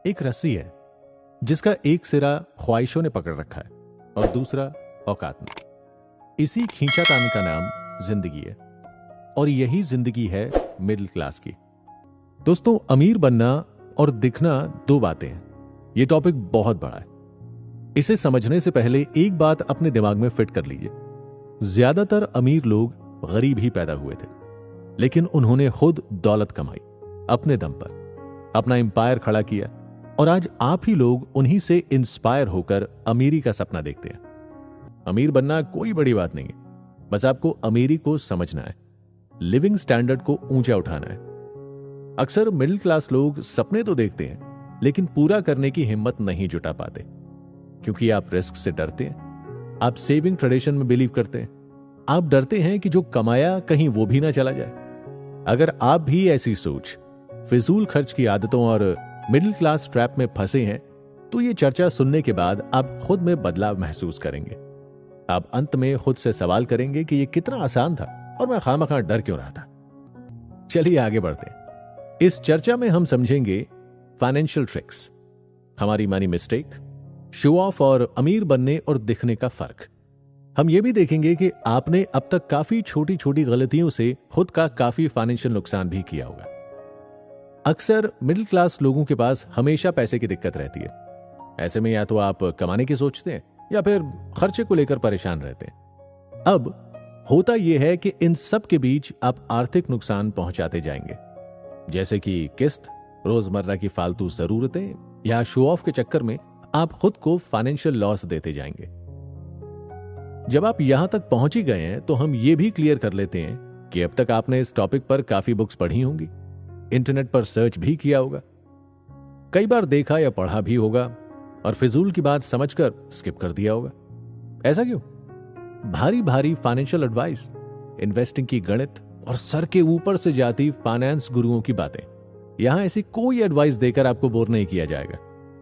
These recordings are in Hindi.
एक रस्सी है जिसका एक सिरा ख्वाहिशों ने पकड़ रखा है और दूसरा औकात ने। इसी खींचातानी का नाम जिंदगी है और यही जिंदगी है मिडिल क्लास की। दोस्तों, अमीर बनना और दिखना दो बातें हैं। यह टॉपिक बहुत बड़ा है। इसे समझने से पहले एक बात अपने दिमाग में फिट कर लीजिए। ज्यादातर अमीर लोग गरीब ही पैदा हुए थे, लेकिन उन्होंने खुद दौलत कमाई, अपने दम पर अपना एम्पायर खड़ा किया और आज आप ही लोग उन्हीं से इंस्पायर होकर अमीरी का सपना देखते हैं। अमीर बनना कोई बड़ी बात नहीं है, बस आपको अमीरी को समझना है, लिविंग स्टैंडर्ड को ऊंचा उठाना है। अक्सर मिडिल क्लास लोग सपने तो देखते हैं लेकिन पूरा करने की हिम्मत नहीं जुटा पाते, क्योंकि आप रिस्क से डरते हैं, आप सेविंग ट्रेडिशन में बिलीव करते हैं, आप डरते हैं कि जो कमाया कहीं वो भी ना चला जाए। अगर आप भी ऐसी सोच, फिजूल खर्च की आदतों और मिडिल क्लास ट्रैप में फंसे हैं तो ये चर्चा सुनने के बाद आप खुद में बदलाव महसूस करेंगे। आप अंत में खुद से सवाल करेंगे कि ये कितना आसान था और मैं खामखा डर क्यों रहा था। चलिए आगे बढ़ते हैं। इस चर्चा में हम समझेंगे फाइनेंशियल ट्रिक्स, हमारी मनी मिस्टेक, शो ऑफ और अमीर बनने और दिखने का फर्क। हम ये भी देखेंगे कि आपने अब तक काफी छोटी छोटी गलतियों से खुद का काफी फाइनेंशियल नुकसान भी किया होगा। अक्सर मिडिल क्लास लोगों के पास हमेशा पैसे की दिक्कत रहती है। ऐसे में या तो आप कमाने की सोचते हैं या फिर खर्चे को लेकर परेशान रहते हैं। अब होता यह है कि इन सब के बीच आप आर्थिक नुकसान पहुंचाते जाएंगे, जैसे कि किस्त, रोजमर्रा की फालतू जरूरतें या शो ऑफ के चक्कर में आप खुद को फाइनेंशियल लॉस देते जाएंगे। जब आप यहां तक पहुंच ही गए हैं तो हम ये भी क्लियर कर लेते हैं कि अब तक आपने इस टॉपिक पर काफी बुक्स पढ़ी होंगी, इंटरनेट पर सर्च भी किया होगा, कई बार देखा या पढ़ा भी होगा और फिजूल की बात समझकर स्किप कर दिया होगा। ऐसा क्यों? भारी भारी फाइनेंशियल एडवाइस, इन्वेस्टिंग की गणित और सर के ऊपर से जाती फाइनेंस गुरुओं की बातें, यहां ऐसी कोई एडवाइस देकर आपको बोर नहीं किया जाएगा,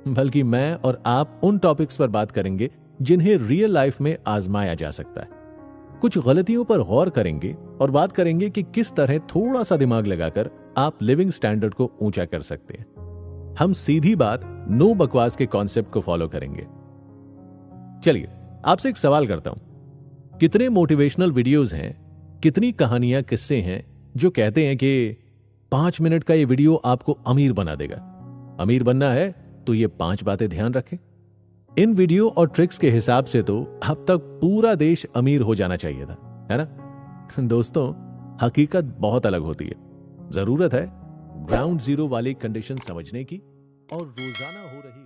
बल्कि मैं और आप उन टॉपिक्स पर बात करेंगे जिन्हें रियल लाइफ में आजमाया जा सकता है। कुछ गलतियों पर गौर करेंगे और बात करेंगे कि किस तरह थोड़ा सा दिमाग लगाकर आप लिविंग स्टैंडर्ड को ऊंचा कर सकते हैं। हम सीधी बात, नो बकवास के कॉन्सेप्ट को फॉलो करेंगे। चलिए आपसे एक सवाल करता हूं, कितने मोटिवेशनल वीडियोस हैं, कितनी कहानियां, किस्से हैं जो कहते हैं कि 5 मिनट का ये वीडियो आपको अमीर बना देगा। अमीर बनना है तो ये 5 बातें ध्यान रखें। इन वीडियो और ट्रिक्स के हिसाब से तो अब तक पूरा देश अमीर हो जाना चाहिए था, है ना? दोस्तों, हकीकत बहुत अलग होती है। जरूरत है ग्राउंड जीरो वाली कंडीशन समझने की और रोजाना हो रही